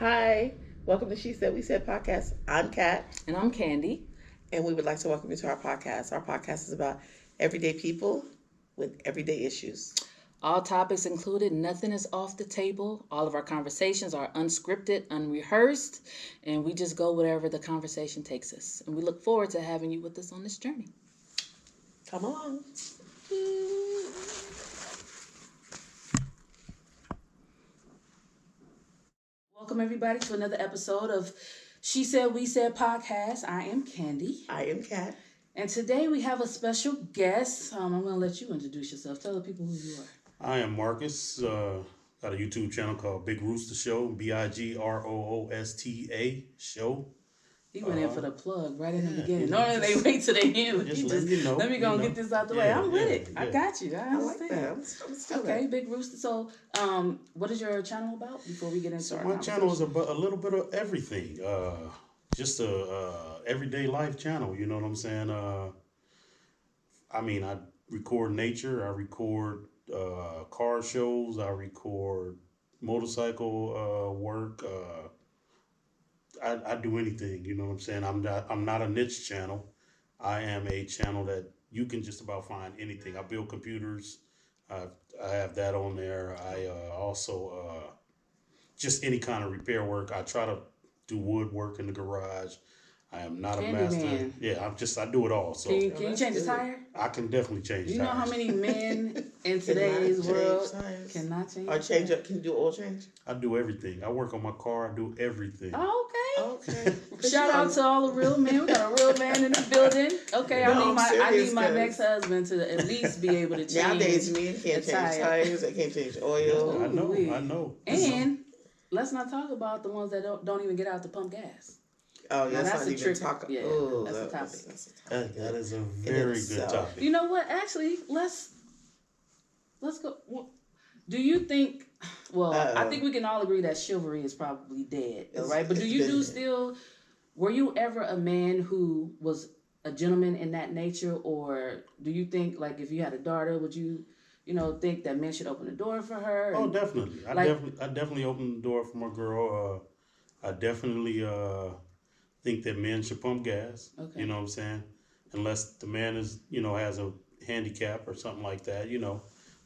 Hi, welcome to She Said We Said podcast. I'm Kat, And I'm Candy. and we would like to welcome you to our podcast. Our podcast is about everyday people with everyday issues. All topics included, nothing is off the table. All of our conversations are unscripted, unrehearsed, and we just go wherever the conversation takes us. And we look forward to having you with us on this journey. Come along. Welcome, everybody, to another episode of She Said We Said podcast. I am Candy. I am Kat. And today we have a special guest. I'm going to let you introduce yourself. Tell the people who you are. I am Marcus. Got a YouTube channel called BigRoosta Show, BigRoosta Show. He went in for the plug right in the beginning. Normally they wait till the end. Let me go and get this out the way. I'm with it. I got you. I understand. I like that. Okay, Big Rooster. So, what is your channel about before we get into our My channel is about a little bit of everything. Just a everyday life channel. You know what I'm saying? I record nature. I record car shows. I record motorcycle work. I do anything, you know what I'm saying? I'm not a niche channel. I am a channel that you can just about find anything. I build computers. I have that on there. I also just any kind of repair work. I try to do woodwork in the garage. I am not a master. Man. Yeah, I do it all. So can you change a tire? I can definitely change tires. You know how many men in today's world cannot change? Or change up? Can you do oil change? I do everything. I work on my car. I do everything. Oh, okay. Shout out to all the real men. We got a real man in the building. Okay, No, I need my next husband to at least be able to change. Nowadays, men can't change tires. They can't change oil. I know. And let's not talk about the ones that don't even get out to pump gas. Oh, yeah, that's a trick. Yeah, that's a topic. That is a very good topic. You know what? Actually, let's go. Do you think? Well, I think we can all agree that chivalry is probably dead, right? But were you ever a man who was a gentleman in that nature, or do you think, like, if you had a daughter, would you, think that men should open the door for her? Oh, definitely. I definitely open the door for my girl. I definitely think that men should pump gas. Okay. You know what I'm saying? Unless the man is, has a handicap or something like that,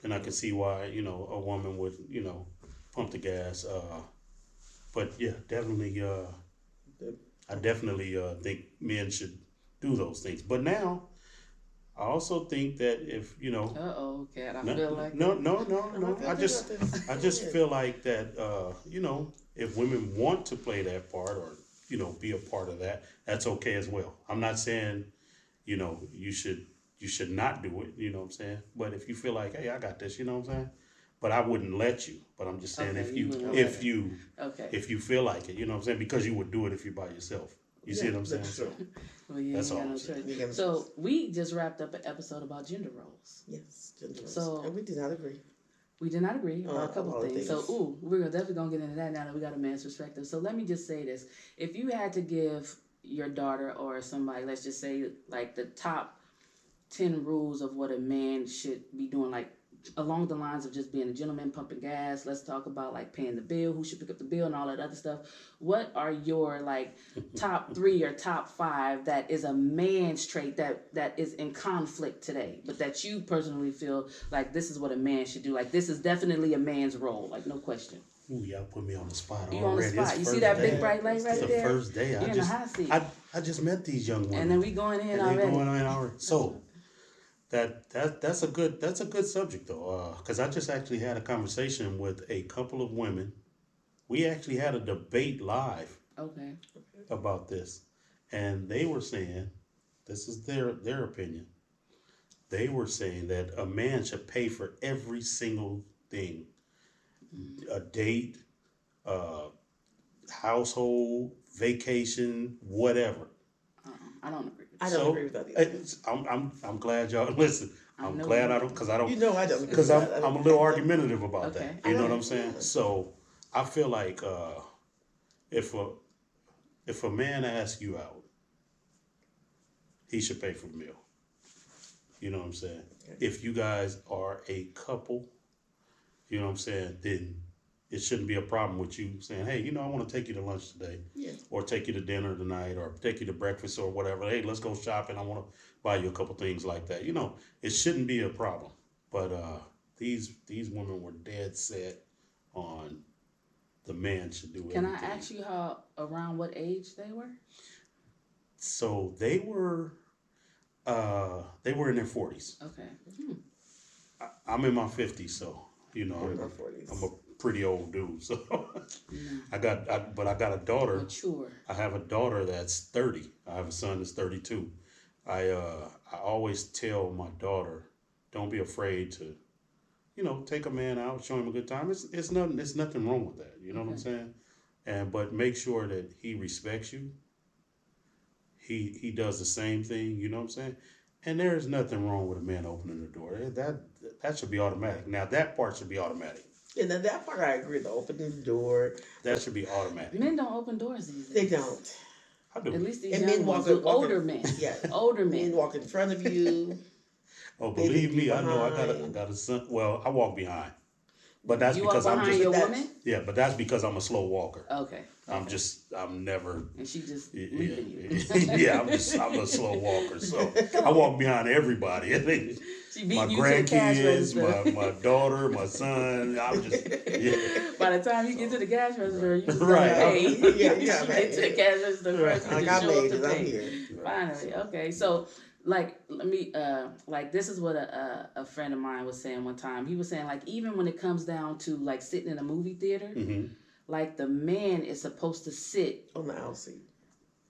then I can see why, a woman would, pump the gas. But yeah, definitely, I definitely think men should do those things. But now, I also think that if, Kat, I feel like no. I just feel like that, if women want to play that part or, be a part of that, that's okay as well. I'm not saying, you should not do it, you know what I'm saying? But if you feel like, hey, I got this, you know what I'm saying? But I wouldn't let you. But I'm just saying if you feel like it, you know what I'm saying? Because you would do it if you're by yourself. You see what I'm saying? So well, yeah, that's all I'm saying. So we just wrapped up an episode about gender roles. Yes, gender roles. So, and we did not agree. We did not agree on a couple of things. So, we're definitely going to get into that now that we got a man's perspective. So, let me just say this. If you had to give your daughter or somebody, let's just say, like, the top 10 rules of what a man should be doing, like, along the lines of just being a gentleman, pumping gas, let's talk about, like, paying the bill, who should pick up the bill, and all that other stuff. What are your, like, top 3 or top 5 that is a man's trait that is in conflict today, but that you personally feel like this is what a man should do? Like, this is definitely a man's role, like, no question. Ooh, y'all put me on the spot already. You on the spot. You see that big bright light right there? It's the first day. You're in the hot seat. I just met these young women. And then we going in already. So that's a good subject though, because I just actually had a conversation with a couple of women. We actually had a debate live about this, and they were saying, this is their opinion. They were saying that a man should pay for every single thing, a date, household, vacation, whatever. I don't agree. I don't agree with that either. I'm glad y'all listen. I'm glad I don't, because I don't. I don't. Because I'm a little argumentative about that. You know what I'm saying? So I feel like if a man asks you out, he should pay for the meal. You know what I'm saying? Okay. If you guys are a couple, you know what I'm saying, then it shouldn't be a problem with you saying, hey, I want to take you to lunch today, or take you to dinner tonight, or take you to breakfast or whatever. Hey, let's go shopping. I want to buy you a couple things like that. It shouldn't be a problem. But these women were dead set on the man should do everything. Can I ask you around what age they were? So they were in their 40s. Okay. I'm in my 50s, so I'm a pretty old dude. So I got a daughter. Mature. I have a daughter that's 30. I have a son that's 32. I always tell my daughter, don't be afraid to, take a man out, show him a good time. It's nothing wrong with that. You know what I'm saying? But make sure that he respects you. He does the same thing. You know what I'm saying? And there is nothing wrong with a man opening the door. That should be automatic. Now that part should be automatic. And then that part I agree. The opening the door. That should be automatic. Men don't open doors these days. They don't. I do. At least these and young men ones do. Older men. Yeah. Older men. Men walk in front of you. Oh, believe me, I know. I got a son. Well, I walk behind, but that's because I'm just. Your woman? Yeah, but that's because I'm a slow walker. Okay. I'm never. And she just leaving you. Yeah, I'm a slow walker, so I walk behind everybody. My grandkids, my daughter, my son. I'm just. Yeah. By the time you get to the cash register, you right. Pay. Yeah, get to the cash register first. Like I made it. I'm here. Finally, okay. So, let me this is what a friend of mine was saying one time. He was saying even when it comes down to sitting in a movie theater. Mm-hmm. The man is supposed to sit on the aisle seat.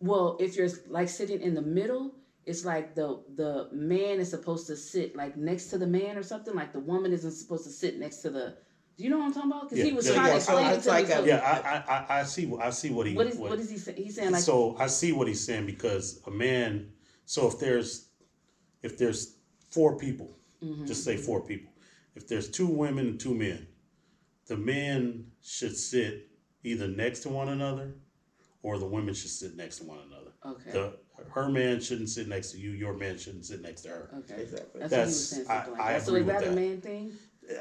Well, if you're sitting in the middle, it's the man is supposed to sit next to the man or something. The woman isn't supposed to sit next to the. Do you know what I'm talking about? Because he was trying to explain it to me. Yeah, I see what he. What is he saying? He's saying So I see what he's saying because a man. So if there's 4 people, just say 4 people. If there's 2 women and 2 men, the men should sit either next to one another, or the women should sit next to one another. Okay. Her man shouldn't sit next to you. Your man shouldn't sit next to her. Okay. Exactly. That's what he was saying. I agree so is that with a man thing?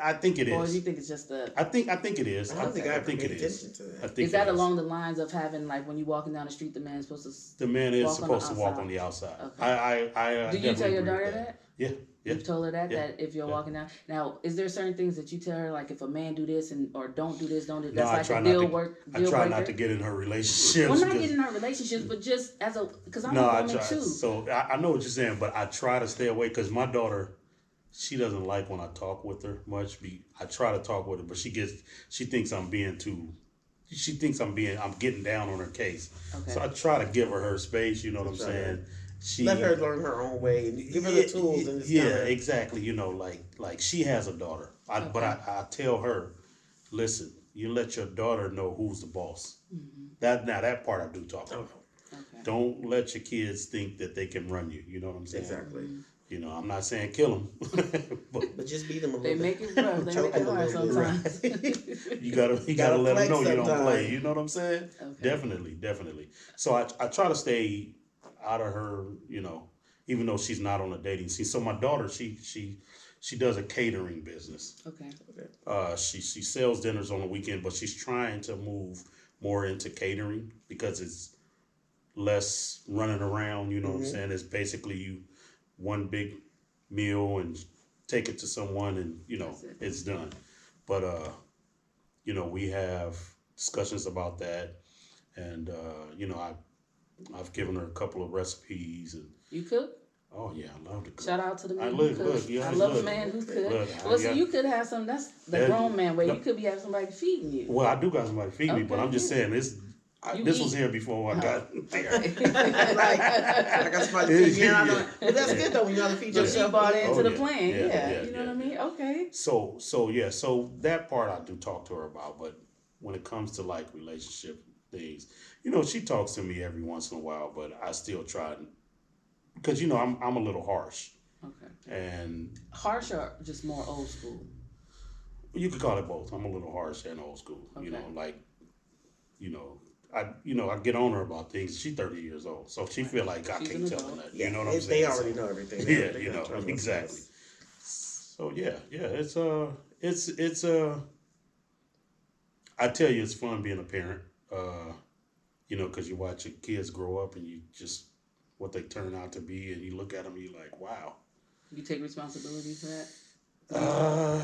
I think it is. Or do you think it's just a? I think it is. I think it is. Is that along the lines of having when you're walking down the street, the man is supposed to? The man is supposed to walk on the outside. Okay. I do you tell your daughter that? Yeah. You've told her that if you're walking down. Now, is there certain things that you tell her if a man do this or don't do this, don't do that's a deal breaker? I try not to get in her relationships. Well, not getting in her relationships, but just because I'm a woman too. So I know what you're saying, but I try to stay away because my daughter, she doesn't like when I talk with her much. I try to talk with her, but she thinks I'm being too. She thinks I'm getting down on her case. Okay. So I try to give her space. You know what I'm saying? Let her learn her own way and give her the tools. And exactly. Like she has a daughter, but I tell her, listen, you let your daughter know who's the boss. Mm-hmm. That part I do talk about. Okay. Don't let your kids think that they can run you. You know what I'm saying? Exactly. I'm not saying kill them, but just beat them a little bit. They make it rough. They make it hard sometimes. You gotta let them know you don't play. You know what I'm saying? Okay. Definitely. So I try to stay out of her, even though she's not on a dating scene. So my daughter, she does a catering business. Okay. She sells dinners on the weekend, but she's trying to move more into catering because it's less running around. You know what I'm saying? It's basically one big meal and take it to someone and it's done. But we have discussions about that, and I've given her a couple of recipes. And you cook? Oh yeah, I love to cook. Shout out to the man who cooks. I love a man who cooks. So you could have some. That's the grown man way. You could be having somebody feeding you. Well, I do got somebody feeding me, but I'm just saying this. This was here before I got there. I got somebody feeding me. But that's good though when you know how to feed yourself. She bought into the plan. Yeah, you know what I mean? Okay. So that part I do talk to her about, but when it comes to relationship things, she talks to me every once in a while, but I still try because I'm a little harsh. Okay. And harsh or just more old school? You could call it both. I'm a little harsh and old school. Okay. I get on her about things. She's 30 years old, so she feel like I can't tell her that. Yeah, you know what I'm saying? They already know everything. Exactly. So yeah, it's I tell you, it's fun being a parent. You know, because you watch your kids grow up and you just what they turn out to be, and you look at them, and you're like, wow. You take responsibility for that? Uh,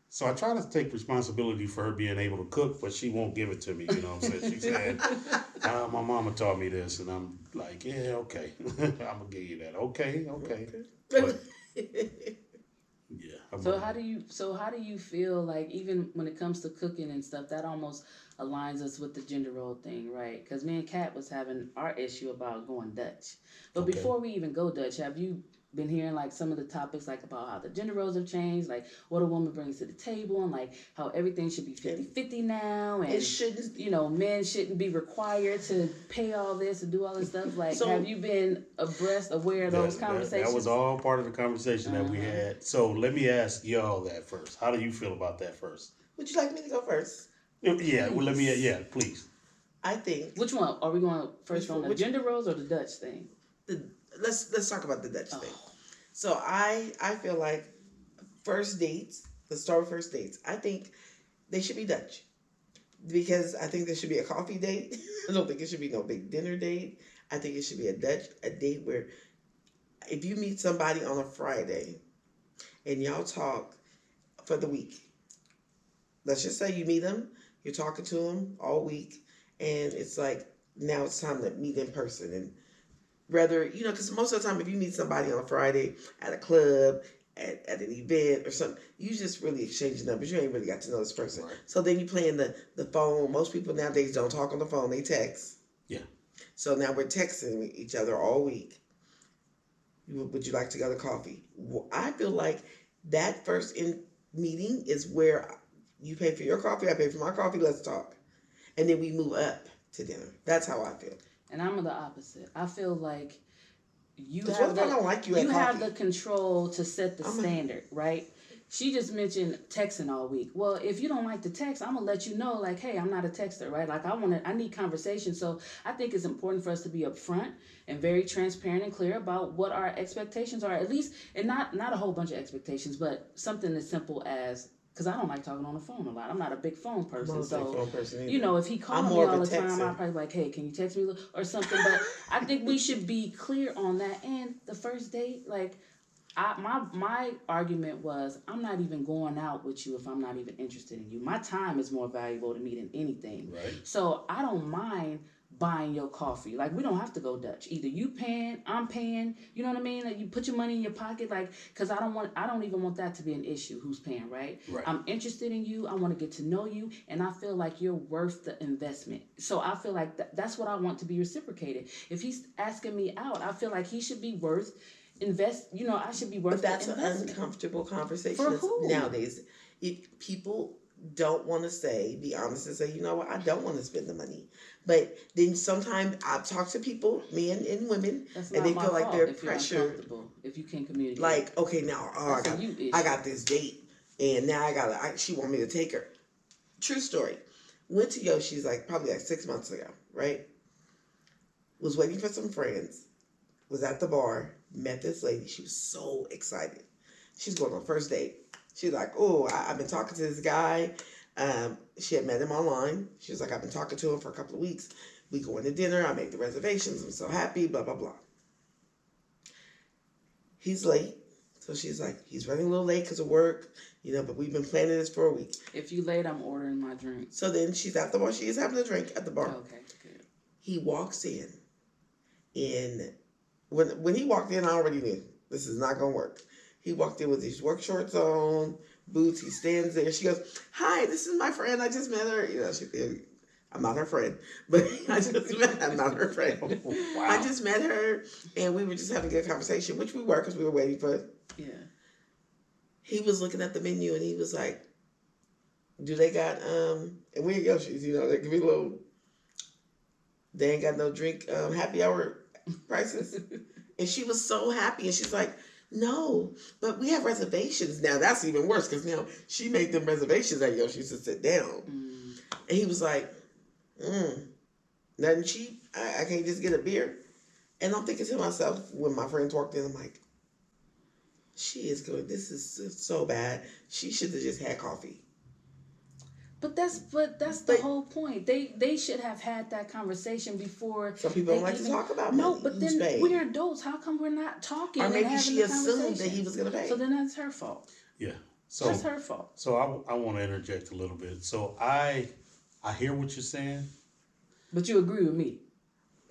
so I try to take responsibility for her being able to cook, but she won't give it to me. You know what I'm saying? She said, my mama taught me this, and I'm like, yeah, okay. I'm gonna give you that. Okay. But, yeah. So how do you feel like, even when it comes to cooking and stuff, that almost aligns us with the gender role thing, right? Because me and Kat was having our issue about going Dutch. But Okay. before we even go Dutch, have you been hearing like some of the topics, like about how the gender roles have changed, like what a woman brings to the table, and like how everything should be 50-50 now, and it shouldn't. men shouldn't be required to pay all this and do all this stuff. Like, so, have you been aware of those conversations? That was all part of the conversation that we had. So let me ask y'all that first. How do you feel about that first? Would you like me to go first? Yeah, well, please. I think. Which one? Are we going first on the gender roles or the Dutch thing? Let's talk about the Dutch thing. So I feel like first dates, let's start with first dates. I think they should be Dutch. Because I think there should be a coffee date. I don't think it should be no big dinner date. I think it should be a date where if you meet somebody on a Friday and y'all talk for the week. Let's just say you meet them, you're talking to them all week, and it's like, now it's time to meet in person. And rather, because most of the time if you meet somebody on a Friday at a club, at an event or something, you just really exchange numbers. You ain't really got to know this person. Right. So then you playing the phone. Most people nowadays don't talk on the phone, they text. Yeah. So now we're texting each other all week. Would you like to go to coffee? Well, I feel like that first meeting is where you pay for your coffee, I pay for my coffee, let's talk. And then we move up to dinner. That's how I feel. And I'm the opposite. I feel like you have the control to set the standard, right? She just mentioned texting all week. Well, if you don't like to text, I'm gonna let you know, like, hey, I'm not a texter, right? Like, I need conversation. So I think it's important for us to be upfront and very transparent and clear about what our expectations are, at least, and not a whole bunch of expectations, but something as simple as, because I don't like talking on the phone a lot. I'm not a big phone person. I'm not a big phone person either. You know, if he called me all the time, I'd probably be like, hey, can you text me or something? But I think we should be clear on that. And the first date, like, my argument was, I'm not even going out with you if I'm not even interested in you. My time is more valuable to me than anything. Right. So I don't mind buying your coffee. Like, we don't have to go Dutch. Either you paying, I'm paying. You know what I mean? Like, you put your money in your pocket, like, because I don't even want that to be an issue. Who's paying, right? I'm interested in you. I want to get to know you, and I feel like you're worth the investment. So I feel like that's what I want to be reciprocated. If he's asking me out, I feel like he should be worth I should be worth. But that's an uncomfortable conversation for who? Nowadays. If people don't want to be honest and say, you know what, I don't want to spend the money. But then sometimes I've talked to people, men and women, and they feel like they're pressured. If you can't communicate. Like, okay, now I got this date, and now she want me to take her. True story. Went to Yoshi's probably 6 months ago, right? Was waiting for some friends. Was at the bar, met this lady. She was so excited. She's going on a first date. She's like, oh, I've been talking to this guy. She had met him online. She was like, I've been talking to him for a couple of weeks. We going to dinner. I made the reservations. I'm so happy, blah, blah, blah. He's late. So she's like, he's running a little late because of work, but we've been planning this for a week. If you late, I'm ordering my drink. So then she's at the bar. She is having a drink at the bar. Okay, good. He walks in, and when he walked in, I already knew this is not going to work. He walked in with these work shorts on, boots. He stands there. She goes, hi, this is my friend. I just met her. I'm not her friend, but I'm not her friend. Wow. I just met her, and we were just having a good conversation, which we were because we were waiting for it. Yeah. He was looking at the menu, and he was like, do they got, and we're at Yoshi's, they give me a little, they ain't got no drink happy hour prices. And she was so happy, and she's like, no, but we have reservations. Now that's even worse because now she made them reservations at Yoshi's to sit down. And he was like, nothing cheap. I can't just get a beer. And I'm thinking to myself, when my friends walked in, I'm like, she is good. This is so bad. She should have just had coffee. But that's the whole point. They should have had that conversation before. Some people don't like to talk about money. No, but then we're adults. How come we're not talking? Or maybe she assumed that he was going to pay. So then that's her fault. Yeah. So that's her fault. So I want to interject a little bit. So I hear what you're saying. But you agree with me.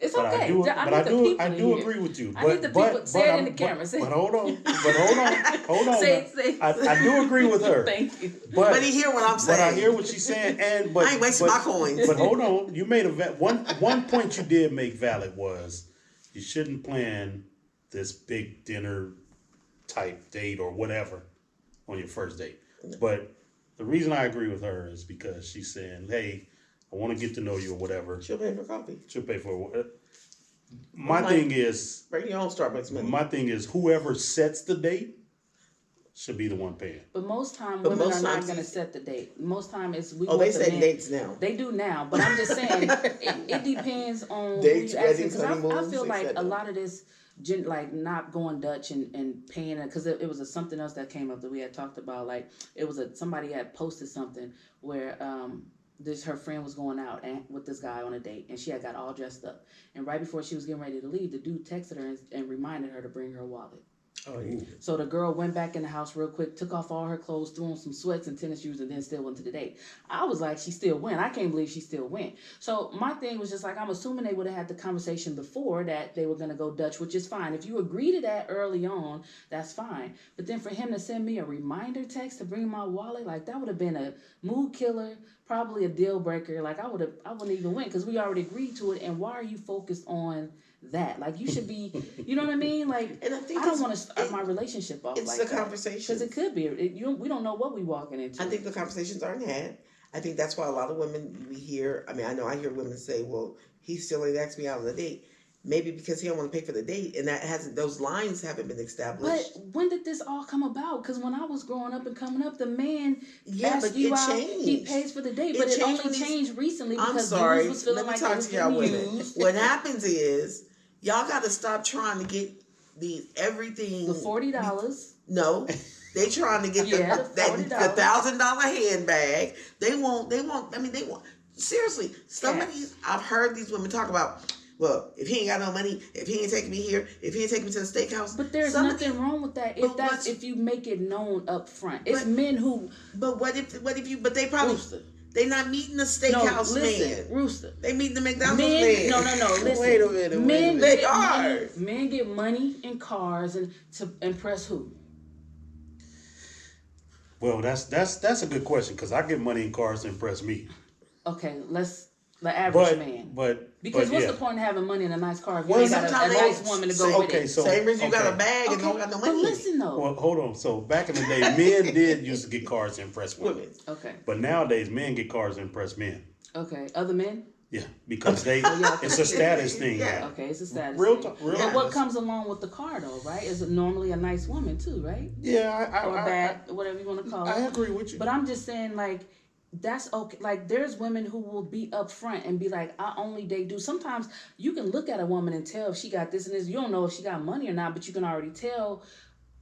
It's but okay. I do agree with you. I need the people say it in the camera. But hold on. Say. I do agree with her. Thank you. But he hear what I'm saying. But I hear what she's saying, I ain't wasting my coins. But hold on, you made one point you did make valid was you shouldn't plan this big dinner type date or whatever on your first date. But the reason I agree with her is because she's saying, hey, I want to get to know you or whatever. She'll pay for coffee. She'll pay for it. My thing is... Bring your own Starbucks money. My thing is whoever sets the date should be the one paying. But most time women are not going to set the date. Most time it's... they set dates now. They do now. But I'm just saying, it depends on dates, who you asking. Because I feel like a lot of this... like not going Dutch and paying it, because it was something else that came up that we had talked about. Like it was somebody had posted something where her friend was going out with this guy on a date, and she had got all dressed up, and right before she was getting ready to leave, the dude texted her and reminded her to bring her wallet. Oh, yeah. So the girl went back in the house real quick, took off all her clothes, threw on some sweats and tennis shoes, and then still went to the date. I was like, she still went. I can't believe she still went. So my thing was just like, I'm assuming they would have had the conversation before that they were going to go Dutch, which is fine. If you agree to that early on, that's fine. But then for him to send me a reminder text to bring my wallet, like that would have been a mood killer, probably a deal breaker. Like I wouldn't even win because we already agreed to it. And why are you focused on that? Like you should be, you know what I mean? Like, and I don't want to start my relationship off like that. It's the conversation. Because it could be. We don't know what we walking into. I think the conversations aren't had. I think that's why a lot of women we hear, I hear women say, well, he still ain't asked me out on a date. Maybe because he don't want to pay for the date, and those lines haven't been established. But when did this all come about? Because when I was growing up and coming up, the man asked you out, he pays for the date, but it only changed recently because dudes was feeling like they was getting used. What happens is y'all got to stop trying to get everything. The $40. No. They trying to get the $1,000 handbag. They want. Seriously, I've heard these women talk about. Well, if he ain't got no money, if he ain't taking me here, if he ain't taking me to the steakhouse. But there's nothing wrong with that if you make it known up front. It's men who. But what if they probably. Rooster. They not meeting the steakhouse man. Rooster. They meeting the McDonald's man. No. Listen. Wait a minute. They are. Men get money in cars and to impress who? Well, that's a good question because I get money in cars to impress me. Okay, the average man. Because what's the point of having money in a nice car if you ain't got a nice woman to go with it? Same as you got a bag and don't got no money. But listen though. Well, hold on. So back in the day, men did used to get cars to impress women. Okay. But nowadays, men get cars to impress men. Okay. Other men? Yeah, because it's a status thing. Yeah. Okay, it's a status thing. But what comes along with the car though, right? Is it normally a nice woman too, right? Yeah, or bad, whatever you want to call it. I agree with you. But I'm just saying, like, that's okay. Like, there's women who will be upfront and be like, I only date dudes. Sometimes you can look at a woman and tell if she got this and this. You don't know if she got money or not, but you can already tell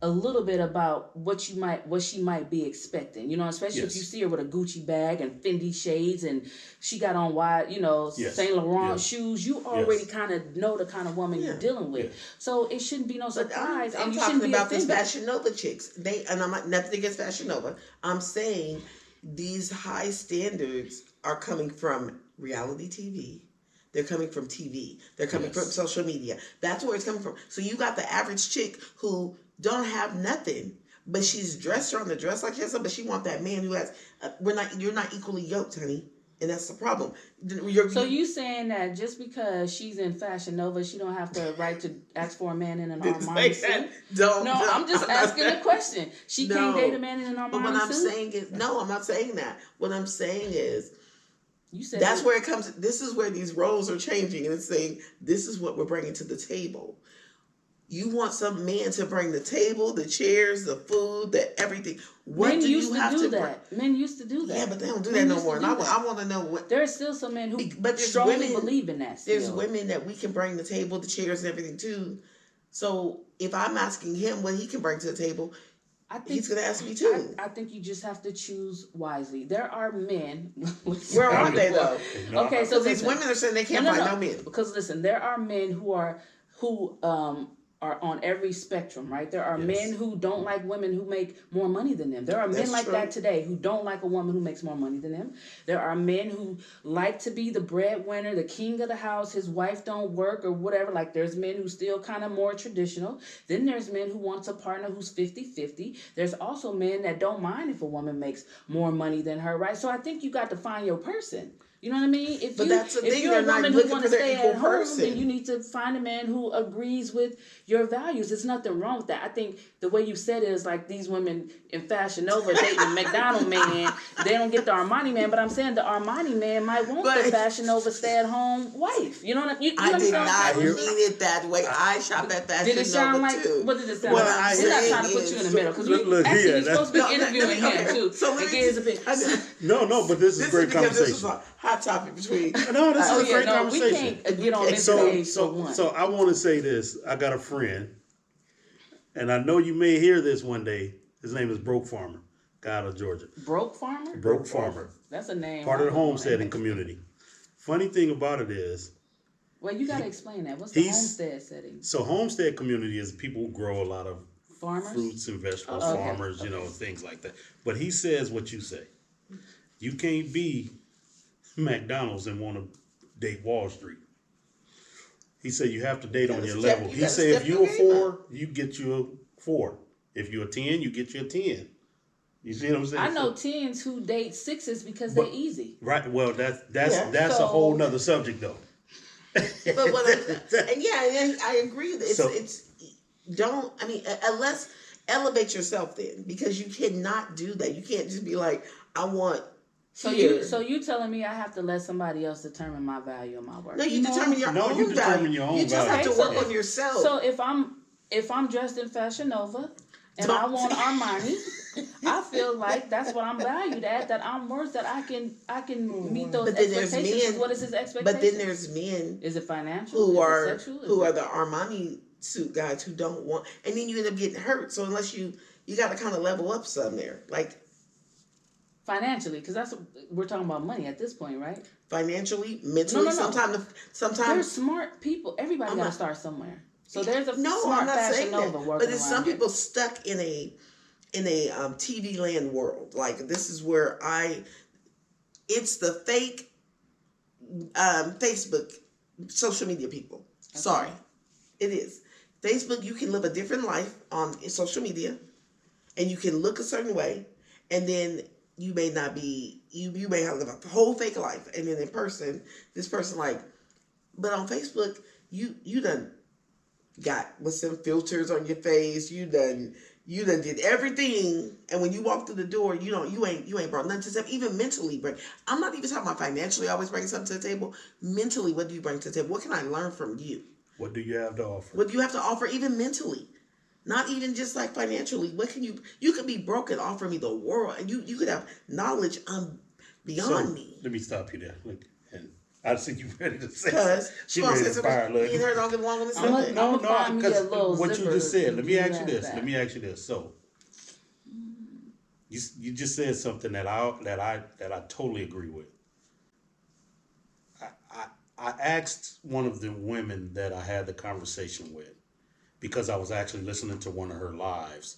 a little bit about what she might be expecting. You know, especially if you see her with a Gucci bag and Fendi shades and she got on wide, Saint Laurent shoes. You already kind of know the kind of woman you're dealing with. Yeah. So it shouldn't be no surprise. I'm you talking shouldn't about be these Fashion Nova chicks. And I'm not nothing against Fashion Nova. I'm saying these high standards are coming from reality TV. They're coming from TV. They're coming from social media. That's where it's coming from. So you got the average chick who don't have nothing, but she's dressed her on the dress like this, but she want that man who has. You're not equally yoked, honey, and that's the problem. So you saying that just because she's in Fashion Nova, she don't have the right to ask for a man in an Armani suit? I'm just asking a question. She can't date a man in an Armani suit? But what I'm saying is, no, I'm not saying that. What I'm saying is, you said that's where it comes. This is where these roles are changing, and it's saying this is what we're bringing to the table. You want some man to bring the table, the chairs, the food, the everything. Men used to do that. Men used to do that. Yeah, but they don't do that no more. And I want to know what. There are still some men who strongly believe in that. There's women that we can bring the table, the chairs, and everything too. So if I'm asking him what he can bring to the table, I think he's going to ask me too. I think you just have to choose wisely. There are men. Where are they though? Okay, so these women are saying they can't find no men. Because listen, there are men who are on every spectrum, right? There are men who don't like women who make more money than them. There are men like that today who don't like a woman who makes more money than them. There are men who like to be the breadwinner, the king of the house, his wife don't work or whatever. Like there's men who still kind of more traditional. Then there's men who wants a partner who's 50-50. There's also men that don't mind if a woman makes more money than her, right? So I think you got to find your person. You know what I mean? If you're a woman who wants to stay at home, then you need to find a man who agrees with your values. There's nothing wrong with that. I think the way you said it is like these women in Fashion Nova dating the McDonald man. They don't get the Armani man, but I'm saying the Armani man might want the Fashion Nova stay-at-home wife. You know what I mean? I did not mean it that way. I shop at Fashion Nova Did it sound like? too. What did it sound like? We're not trying to put you in the middle because you're supposed to be interviewing him too. So let me get his opinion. No, but this is a great conversation. This is a hot topic between. No, this is a great conversation. We can't get on this page for one. So I want to say this. I got a friend, and I know you may hear this one day. His name is Broke Farmer, guy out of Georgia. Broke Farmer? Broke Farmer. That's a name. Part of the homesteading community. Funny thing about it is. Well, you got to explain that. What's the homestead setting? So homestead community is people who grow a lot of farmers? Fruits and vegetables, farmers, things like that. But he says what you say. You can't be McDonald's and want to date Wall Street. He said you have to date on your level. He said if you're a 4, you get you a 4. If you're a 10, you get you a 10. You see what I'm saying? I know 10s who date 6s because they're easy. Right. Well, that's a whole nother subject though. But I agree. Unless elevate yourself then, because you cannot do that. You can't just be like, I want. So you telling me I have to let somebody else determine my value and my worth? No, you determine your own value. You just have to work on yourself. So if I'm dressed in Fashion Nova and I want Armani, I feel like that's what I'm valued at. That I'm worth. That I can meet those expectations. What is his expectation? But then there's men. Is it financial? Who are the Armani suit guys who don't want, and then you end up getting hurt. So unless you got to kind of level up some there, like. Financially, because we're talking about money at this point, right? Financially, mentally, sometimes there's smart people. Everybody got to start somewhere. So there's a smart Fashion Nova working. But there's some people stuck in a TV land world. Like this is where it's the fake Facebook social media people. Okay. Sorry, it is Facebook. You can live a different life on social media, and you can look a certain way, and then. You may not be, you may have lived a whole fake life. And then in person, this person but on Facebook, you done got with some filters on your face. You done did everything. And when you walk through the door, you ain't brought nothing to the table. Even mentally, I'm not even talking about financially always bringing something to the table. Mentally, what do you bring to the table? What can I learn from you? What do you have to offer? What do you have to offer even mentally? Not even just like financially. What can you could be broke and offer me the world, and you could have knowledge beyond me. Let me stop you there. Look, and I see you ready to say. Because she ready to fire. Me and her don't get along on this. No, because what you just said. Let me ask you this. So, you just said something that I totally agree with. I asked one of the women that I had the conversation with. Because I was actually listening to one of her lives,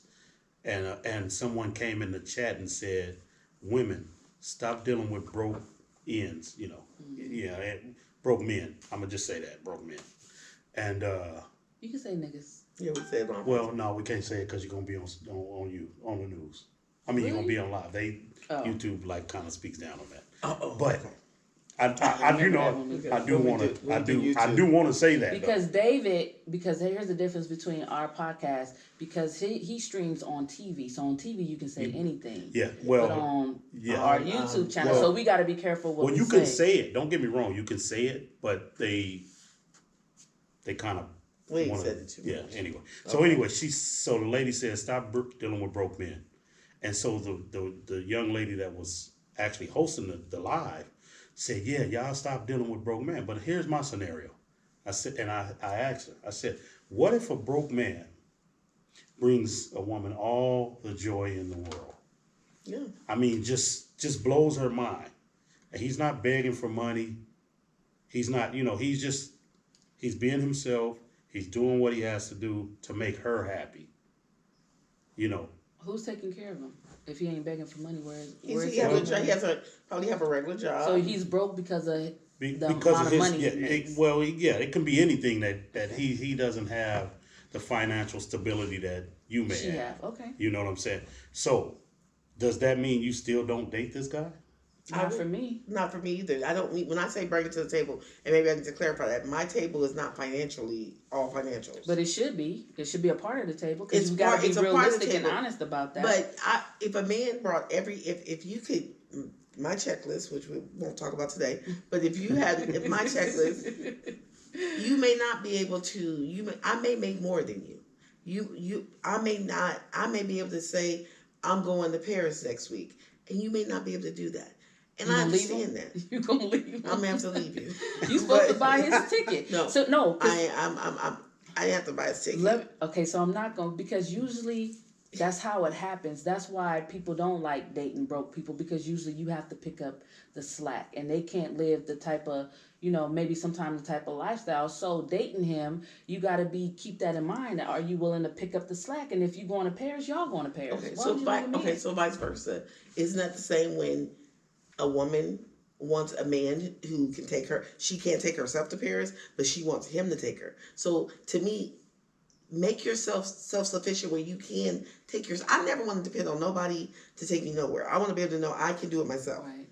and someone came in the chat and said, "Women, stop dealing with broke ends." Broke men. I'm gonna just say that, broke men. And you can say niggas. Yeah, we say it on. Well, no, we can't say it because you're gonna be on the news. I mean, You're gonna be on live. YouTube kind of speaks down on that. But. Okay. I do want to say that because because here's the difference between our podcast because he streams on TV, so on TV you can say anything. Yeah, but on our YouTube channel, so we got to be careful what we say. Well, you can say it. Don't get me wrong, you can say it, but they kind of said it too much. Anyway, so the lady said stop dealing with broke men, and so the young lady that was actually hosting the live. Said, yeah, y'all stop dealing with broke men. But here's my scenario. I said, and I asked her, I said, what if a broke man brings a woman all the joy in the world. Yeah. I mean, just blows her mind. And he's not begging for money. He's not, he's being himself. He's doing what he has to do to make her happy. Who's taking care of him? If he ain't begging for money, he has probably have a regular job. So he's broke because of because of his money it can be anything that he doesn't have the financial stability that you may have. Okay. You know what I'm saying? So does that mean you still don't date this guy? Not for me. Not for me either. I don't mean, when I say bring it to the table, and maybe I need to clarify that, my table is not financially all financials. But it should be. It should be a part of the table because you got to be realistic and honest about that. But if a man brought if you could, my checklist, which we won't talk about today, but if my checklist, you may not be able to. I may make more than you. I may be able to say I'm going to Paris next week, and you may not be able to do that. And I understand that. You gonna leave him? I'm gonna have to leave you. You supposed to buy his ticket. No. So no. I have to buy his ticket. Okay, so I'm not gonna, because usually that's how it happens. That's why people don't like dating broke people, because usually you have to pick up the slack and they can't live the type of, maybe sometimes the type of lifestyle. So dating him, you got to keep that in mind. Are you willing to pick up the slack? And if you going to Paris, y'all going to Paris. Okay, so vice versa. Isn't that the same when a woman wants a man who can take her? She can't take herself to Paris, but she wants him to take her. So to me, make yourself self-sufficient where you can take yourself. I never want to depend on nobody to take me nowhere. I want to be able to know I can do it myself. Right.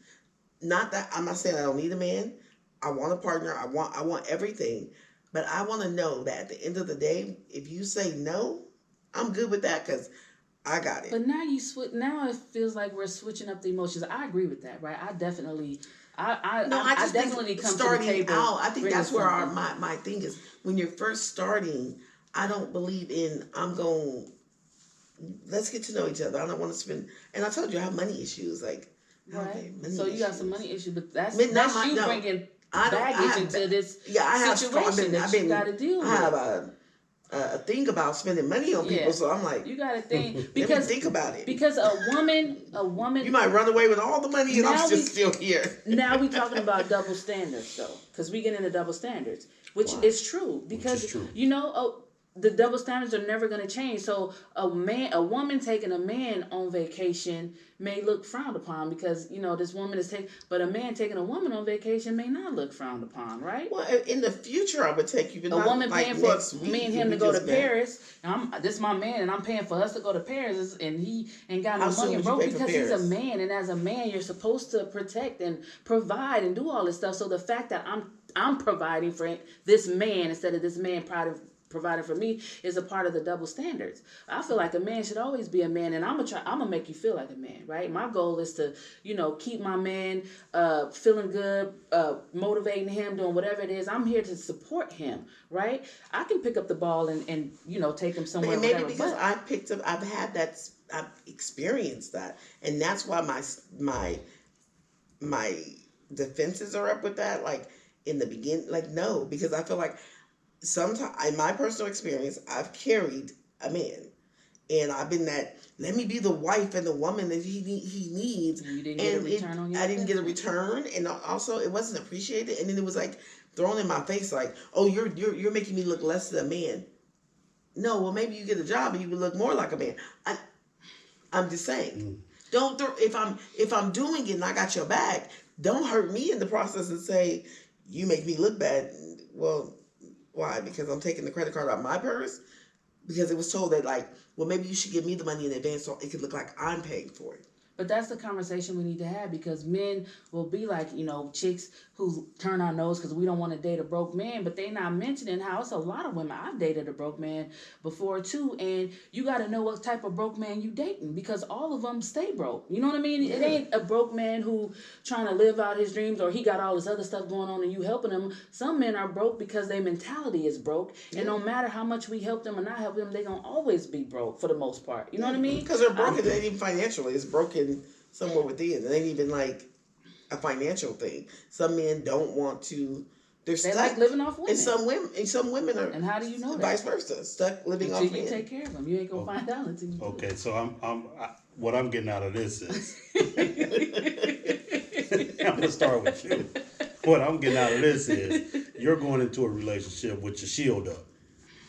Not that I'm not saying I don't need a man. I want a partner. I want everything, but I want to know that at the end of the day, if you say no, I'm good with that because I got it. But now now it feels like we're switching up the emotions. I agree with that, right? I definitely definitely come starting to the table. Out, I think that's where my thing is. When you're first starting, I don't believe in let's get to know each other. I don't want to spend, and I told you I have money issues. Like, right. So you got some money issues, but that's bringing baggage into this situation that you got to deal with. I have a thing about spending money on people, so I'm like, you got to think because think about it. Because a woman, you might run away with all the money, and I'm just still here. Now we talking about double standards, though, because we get into double standards, which is true. Because the double standards are never going to change. So a woman taking a man on vacation may look frowned upon because, this woman is but a man taking a woman on vacation may not look frowned upon, right? Well, in the future, I would take you. But a woman paying for me and him to go to Paris. This is my man, and I'm paying for us to go to Paris, and he ain't got no money and broke because he's a man, and as a man, you're supposed to protect and provide and do all this stuff. So the fact that I'm providing for this man instead of this man providing for me is a part of the double standards. I feel like a man should always be a man, and I'm gonna make you feel like a man, right? My goal is to, keep my man feeling good, motivating him, doing whatever it is. I'm here to support him, right? I can pick up the ball and take him somewhere. Maybe because I've experienced that, and that's why my defenses are up with that. Like in the beginning, no, because I feel like. Sometimes, in my personal experience, I've carried a man, and I've been that. Let me be the wife and the woman that he needs. And you didn't get a return on your I didn't get a return, and also it wasn't appreciated. And then it was like thrown in my face, like, "Oh, you're making me look less than a man." No, well, maybe you get a job and you would look more like a man. I'm just saying, don't if I'm doing it and I got your back, don't hurt me in the process and say you make me look bad. Well. Why? Because I'm taking the credit card out of my purse? Because it was told that, maybe you should give me the money in advance so it could look like I'm paying for it. But that's the conversation we need to have, because men will be like, chicks who turn our nose because we don't want to date a broke man, but they not mentioning how it's a lot of women. I've dated a broke man before too, and you got to know what type of broke man you dating, because all of them stay broke. You know what I mean? Yeah. It ain't a broke man who trying to live out his dreams, or he got all this other stuff going on and you helping him. Some men are broke because their mentality is broke, and no matter how much we help them or not help them, they gonna always be broke for the most part. You know what I mean? Because they're broken. It ain't even financially. It's broken somewhere within. It ain't even like a financial thing. Some men don't want to They're They stuck. like living off women. And some women are. And how do you know that? Vice versa, stuck living off Until you men. take care of them, you ain't gonna find out until you. Okay, so what I'm getting out of this is I'm gonna start with you. What I'm getting out of this is you're going into a relationship with your shield up.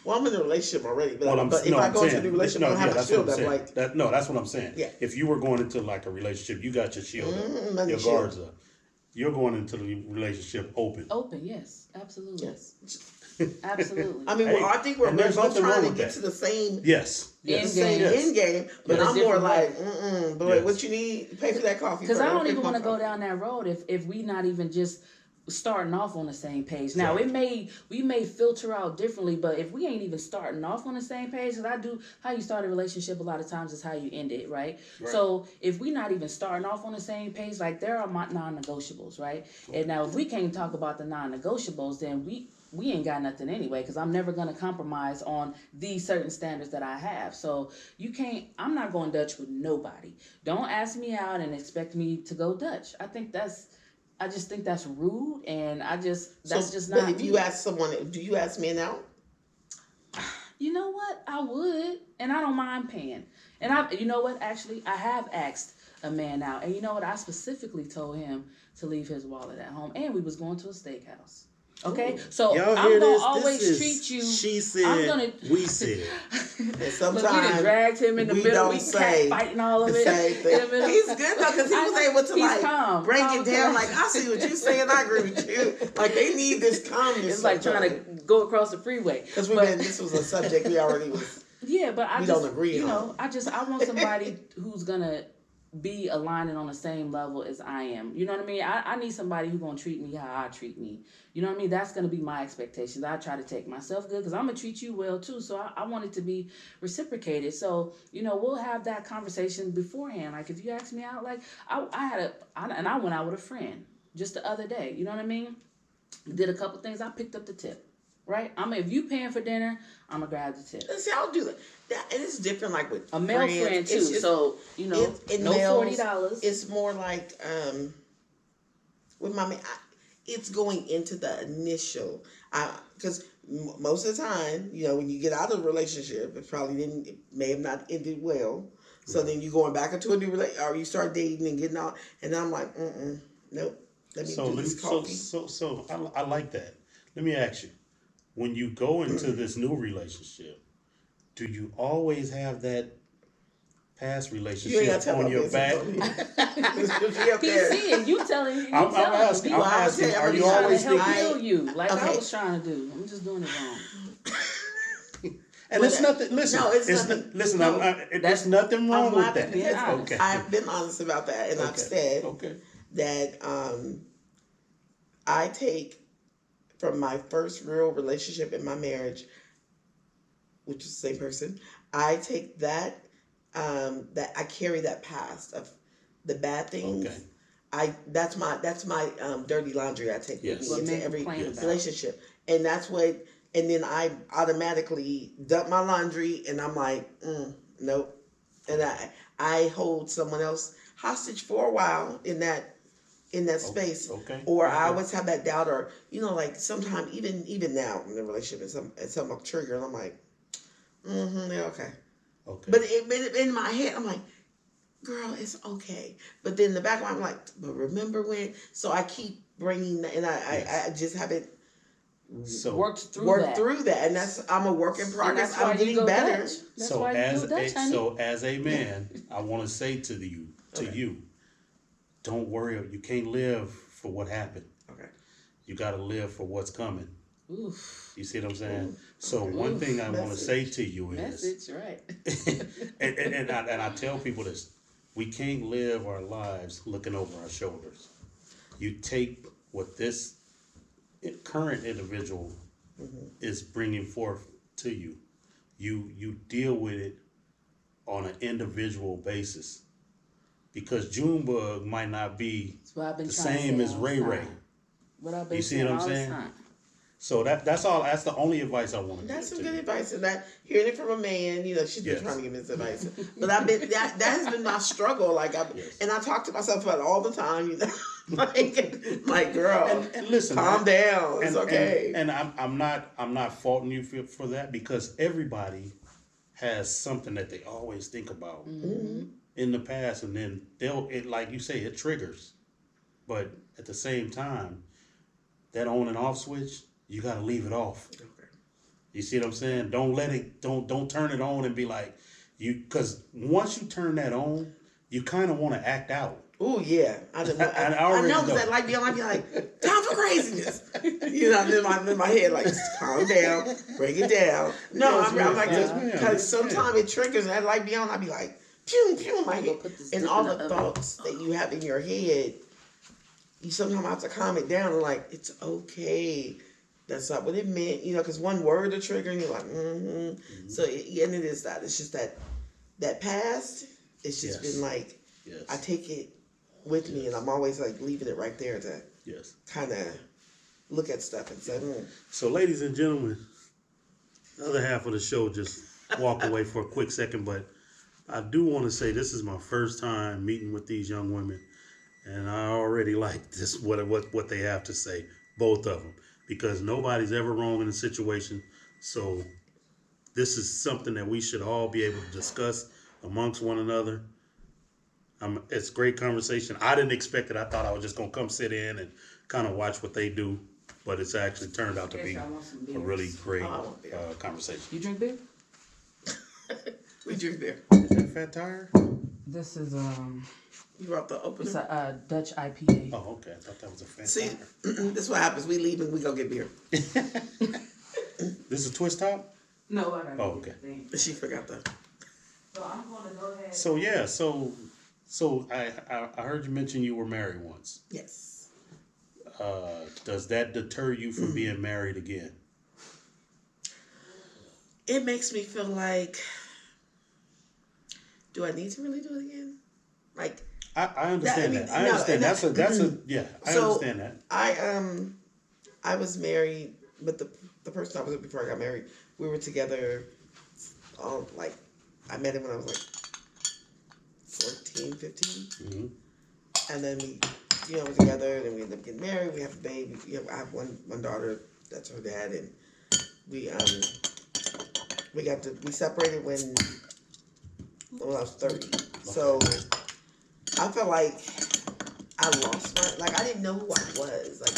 Well, I'm in a relationship already, but, Well, if I go into the relationship, I don't have my shield up. Like, that's what I'm saying. Yeah. If you were going into like a relationship, you got your shield up, your guards up. You're going into the relationship open. Open, yes, absolutely. yes. Absolutely. I mean, I think we're both trying to get to the same end game, but I'm more like, but what you need, pay for that coffee. Because I don't even want to go down that road if we not even just starting off on the same page. Now we may filter out differently, but if we ain't even starting off on the same page, because how you start a relationship a lot of times is how you end it, right? So if we not even starting off on the same page, like there are non-negotiables, right? And now if we can't talk about the non-negotiables, then we ain't got nothing anyway, because I'm never going to compromise on these certain standards that I have. So I'm not going Dutch with nobody. Don't ask me out and expect me to go Dutch. I just think that's rude, and that's just not. But if you ask someone, do you ask men out? You know what? I would, and I don't mind paying. And you know what? Actually, I have asked a man out, and you know what? I specifically told him to leave his wallet at home, and we was going to a steakhouse. Okay, Ooh. so I'm gonna always treat you. She said, we said. And sometimes look, we done dragged him in the middle. We cat fighting all of it. He's good though, because he was able to break it down. Like, I see what you're saying. I agree with you. Like, they need this calmness. It's like trying to go across the freeway. Because this was a subject we already was. Yeah, but we don't agree on. I want somebody who's gonna be aligning on the same level as I am. You know what I mean? I need somebody who's gonna treat me how I treat me. You know what I mean? That's gonna be my expectations. I try to take myself good because I'm gonna treat you well too. So I want it to be reciprocated. So we'll have that conversation beforehand. Like if you ask me out, like I went out with a friend just the other day. You know what I mean? Did a couple things. I picked up the tip. Right? If you paying for dinner, I'm gonna grab the tip. See, I'll do that. And it's different, like with a male friend too. So no $40. It's more like with my man. It's going into the initial. Because most of the time, when you get out of a relationship, it may have not ended well. So then you're going back into a new relationship, or you start dating and getting out, and I'm like, nope. Let me do this coffee. So I like that. Let me ask you. When you go into this new relationship, do you always have that past relationship on your back? He's seeing you telling him. I'm asking. Are you always trying to help heal you? Like I was trying to do. I'm just doing it wrong. And it's nothing. Listen, no, it's nothing. Listen, there's nothing wrong with that. Okay. I've been honest about that, and I've said that I take. From my first real relationship in my marriage, which is the same person, I take that that I carry that past of the bad things. Okay. That's my dirty laundry I take with me into every relationship, and that's what. And then I automatically dump my laundry, and I'm like, nope. And I hold someone else hostage for a while in that space, or I always have that doubt, or like sometimes even now in the relationship, and some trigger, and I'm like, okay. But in my head, I'm like, girl, it's okay. But then in the back of my mind, I'm like, but remember when? So I keep bringing that, and I just haven't worked through that, and I'm a work in progress. I'm getting better. So as a man, I want to say to you. Don't worry. You can't live for what happened. Okay. You got to live for what's coming. Oof. You see what I'm saying? Oof. So one thing I want to say to you is, right? and I tell people this: we can't live our lives looking over our shoulders. You take what this current individual is bringing forth to you. You deal with it on an individual basis. Because Junebug might not be the same as Ray Ray. You see what I'm saying? So that's all. That's the only advice I want to give. That's some good advice, and that hearing it from a man, she's been trying to give me this advice. But I've been that has been my struggle. Like and I talk to myself about it all the time. like girl, and listen, calm down. It's okay. And I'm not faulting you for that, because everybody has something that they always think about in the past, and then like you say, it triggers. But at the same time, that on and off switch, you got to leave it off. Okay. You see what I'm saying? Don't let it. Don't turn it on and be like because once you turn that on, you kind of want to act out. Oh yeah, I know because that light be on. I be like, time for craziness. In my head, like, calm down, bring it down. No, yes, I'm like, because sometimes it triggers and that light be on. I be like, pew pew in my head, and all the thoughts that you have in your head, you sometimes have to calm it down and like, it's okay. That's not what it meant, because one word will trigger and you're like, So and it is that. It's just that past. It's just been like, I take it with me, and I'm always like leaving it right there to kind of look at stuff and say, So, ladies and gentlemen, the other half of the show just walked away for a quick second, but I do want to say this is my first time meeting with these young women, and I already like this what they have to say, both of them, because nobody's ever wrong in a situation. So this is something that we should all be able to discuss amongst one another. It's great conversation. I didn't expect it. I thought I was just going to come sit in and kind of watch what they do, but it's actually turned out to be a really great conversation. You drink beer? We drink beer. Is that Fat Tire? This is You brought the opener? It's a Dutch IPA. Oh, okay. I thought that was a Fat See, Tire. This is what happens. We leave and we go get beer. This is a twist top? No, I don't. Oh, okay. She forgot that. So I'm going to go ahead. So yeah, so I heard you mention you were married once. Yes. Does that deter you from being married again? It makes me feel like, do I need to really do it again? Like, I understand that. I understand. That's a yeah. I understand that. I was married, but the person I was with before I got married, we were together. Like, I met him when I was like 14, 15. Mm-hmm. And then we, were together, and we ended up getting married. We have a baby. I have one daughter. That's her dad, and we separated when I was 30. Okay. So I felt like I lost I didn't know who I was. Like,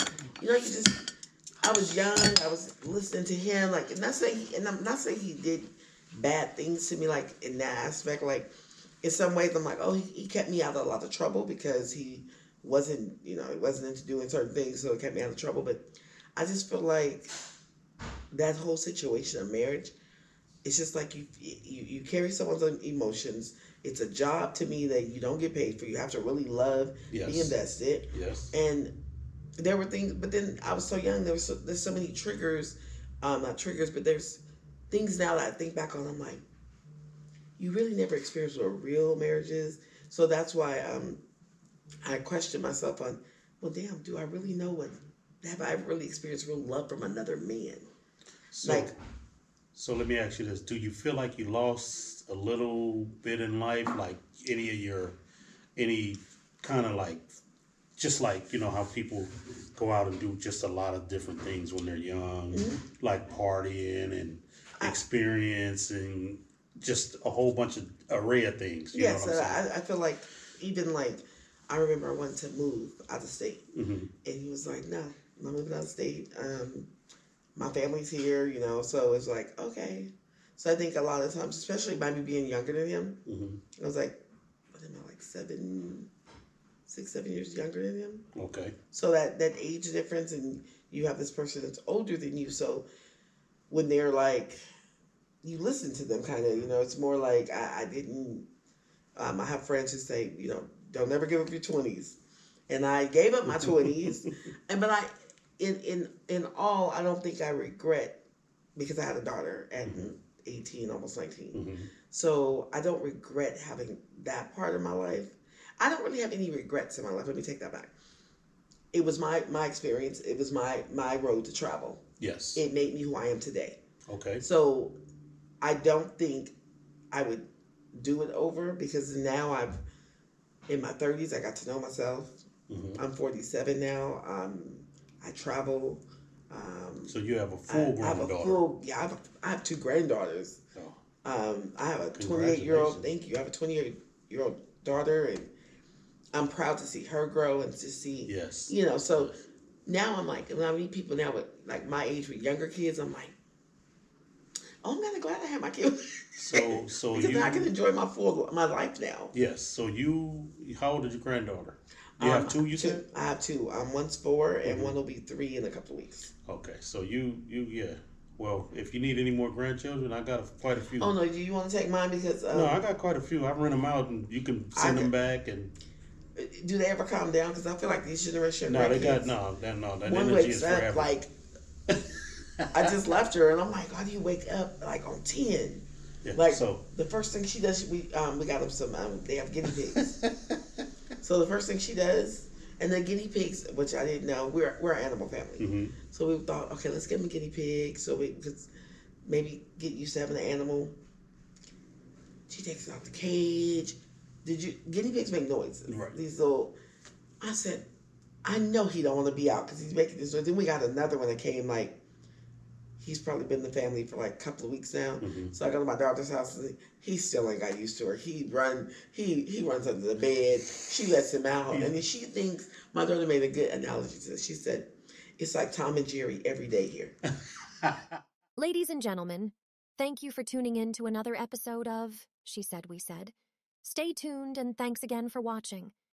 I was young. I was listening to him. Like, and I'm not saying he did bad things to me, like, in that aspect. Like, in some ways, I'm like, oh, he kept me out of a lot of trouble because he wasn't, he wasn't into doing certain things, so it kept me out of trouble. But I just feel like that whole situation of marriage, it's just like you carry someone's emotions. It's a job to me that you don't get paid for. You have to really love, be invested. Yes. And there were things, but then I was so young. There's so many triggers, not triggers, but there's things now that I think back on. I'm like, you really never experienced what real marriage is. So that's why I question myself on, well, damn, do I really know have I really experienced real love from another man? So let me ask you this. Do you feel like you lost a little bit in life? Like any kind of like, just like, how people go out and do just a lot of different things when they're young, like partying and experiencing just a whole bunch of array of things. You know what I'm saying? I feel like, even like, I remember I wanted to move out of state. Mm-hmm. And he was like, no, I'm not moving out of state. My family's here, so it's like, okay. So I think a lot of times, especially by me being younger than him, I was like, what am I, like 6, 7 years younger than him? Okay. So that age difference, and you have this person that's older than you, so when they're like, you listen to them kind of, it's more like, I didn't, I have friends who say, don't ever give up your 20s. And I gave up my 20s, but in all, I don't think I regret, because I had a daughter at 18, almost 19. Mm-hmm. So I don't regret having that part of my life. I don't really have any regrets in my life. Let me take that back. It was my experience. It was my road to travel. Yes. It made me who I am today. Okay. So I don't think I would do it over, because now in my 30s, I got to know myself. I'm 47 now. I travel. So you have a full grown daughter. I have two granddaughters. Oh. I have a 28-year-old. Thank you. I have a 28-year-old daughter, and I'm proud to see her grow and to see. Yes. So now I'm like, when I meet people now with like my age with younger kids, I'm like, oh, I'm kind of glad I had my kids. So because now I can enjoy my life now. Yes. So how old is your granddaughter? You have two, you said? I have two. One's 4 and one will be 3 in a couple of weeks. Okay, so yeah. Well, if you need any more grandchildren, I got quite a few. Oh no, do you want to take mine? Because no, I got quite a few. I rent them out, and you can send them back. And do they ever calm down? Because I feel like these generation. No, they got no. That one energy wakes is up forever. like. I just left her, and I'm like, why do you wake up like on 10? Yeah, like so the first thing she does, we got them some. They have guinea pigs. So the first thing she does. And the guinea pigs, which I didn't know, we're an animal family. Mm-hmm. So we thought, okay, let's give them a guinea pig so we could maybe get used to having an animal. She takes it out the cage. Guinea pigs make noises. Right. These little, I said, I know he don't want to be out because he's making this noise. Then we got another one that came like, he's probably been in the family for like a couple of weeks now. Mm-hmm. So I go to my daughter's house and he still ain't got used to her. He runs under the bed. She lets him out. And then she thinks, my daughter made a good analogy to this. She said, it's like Tom and Jerry every day here. Ladies and gentlemen, thank you for tuning in to another episode of She Said We Said. Stay tuned and thanks again for watching.